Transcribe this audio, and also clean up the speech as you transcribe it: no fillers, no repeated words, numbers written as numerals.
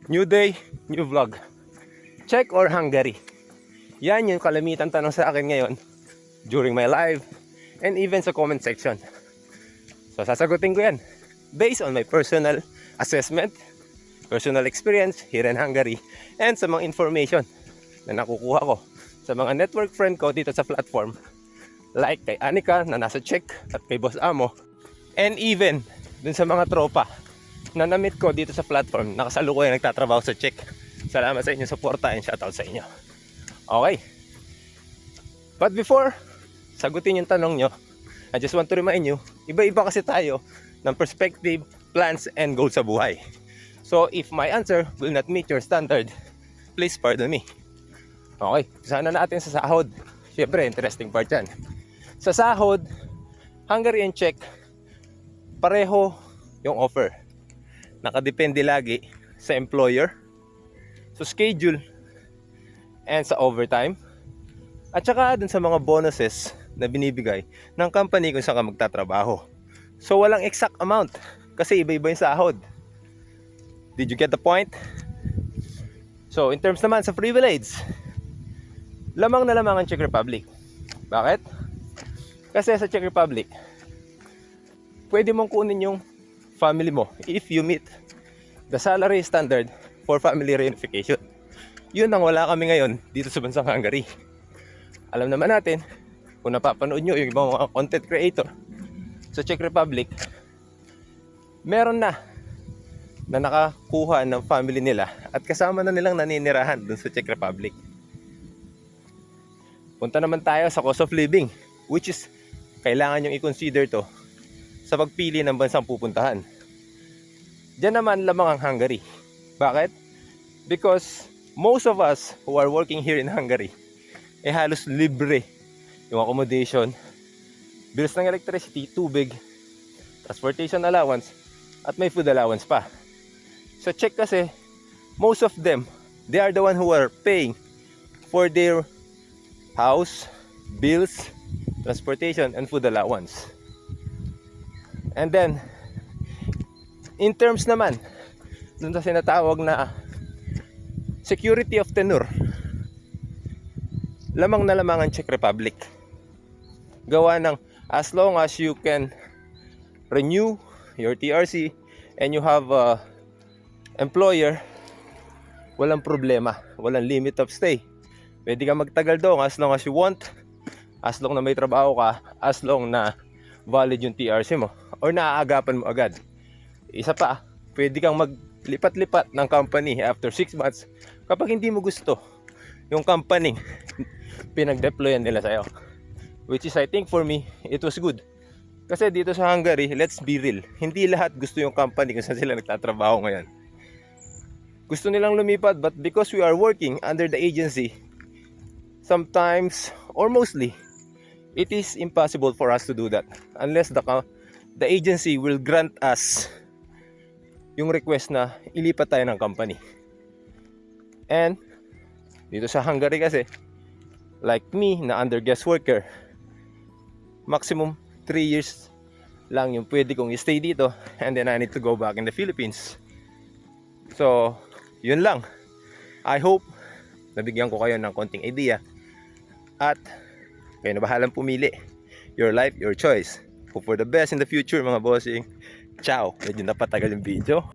New day, new vlog. Czech or Hungary? Yan yung kalamitan tanong sa akin ngayon during my live and even sa comment section. So sasagutin ko yan based on my personal assessment, personal experience here in Hungary, and sa mga information na nakukuha ko sa mga network friend ko dito sa platform, like kay Anika na nasa Czech at kay Boss Amo, and even dun sa mga tropa na na-meet ko dito sa platform na kasalukuyan nagtatrabaho sa Czech. Salamat sa inyong suporta and shoutout sa inyo. Okay. But before sagutin yung tanong nyo, I just want to remind you, iba-iba kasi tayo ng perspective, plans, and goals sa buhay. So if my answer will not meet your standard, please pardon me. Okay, sana natin sa sahod. Siyempre, interesting part yan. Sa sahod, Hungary and Czech, pareho yung offer. Nakadepende lagi sa employer, sa schedule, and sa overtime, at saka dun sa mga bonuses na binibigay ng company kung saan ka magtatrabaho. So walang exact amount kasi iba-iba yung sahod. Did you get the point? So in terms naman sa privilege, lamang na lamang ang Czech Republic. Bakit? Kasi sa Czech Republic, pwede mong kunin yung family mo if you meet the salary standard for family reunification. Yun ang wala kami ngayon dito sa bansang Hungary. Alam naman natin, kung napapanood nyo yung ibang mga content creator sa Czech Republic, meron na nakakuha ng family nila at kasama na nilang naninirahan dun sa Czech Republic. Punta naman tayo sa cost of living, which is kailangan yung i-consider to sa pagpili ng bansang pupuntahan. Diyan naman lamang ang Hungary. Bakit? Because most of us who are working here in Hungary, halos libre yung accommodation, bills ng electricity, tubig, transportation allowance, at may food allowance pa. Sa Czech kasi, most of them, they are the one who are paying for their house, bills, transportation, and food allowance. And then, in terms naman, dun sa sinatawag na security of tenure, lamang na lamang ang Czech Republic. Gawa ng as long as you can renew your TRC and you have a employer, walang problema, walang limit of stay. Pwede ka magtagal doon as long as you want, as long na may trabaho ka, as long na valid yung TRC mo or naaagapan mo agad. Isa pa, pwede kang maglipat-lipat ng company after 6 months kapag hindi mo gusto yung company pinag-deployan nila sa'yo. Which is, I think for me, it was good. Kasi dito sa Hungary, let's be real, hindi lahat gusto yung company kung saan sila nagtatrabaho ngayon. Gusto nilang lumipat, but because we are working under the agency, sometimes, or mostly, it is impossible for us to do that unless the agency will grant us yung request na ilipat tayo ng company. And dito sa Hungary kasi, like me na under guest worker, maximum 3 years lang yung pwede kong stay dito, and then I need to go back in the Philippines. So yun lang. I hope nabigyan ko kayo ng konting idea at kayo na bahalang pumili. Your life, your choice. Hope for the best in the future mga bossing. Ciao. Medyo napatagal yung video.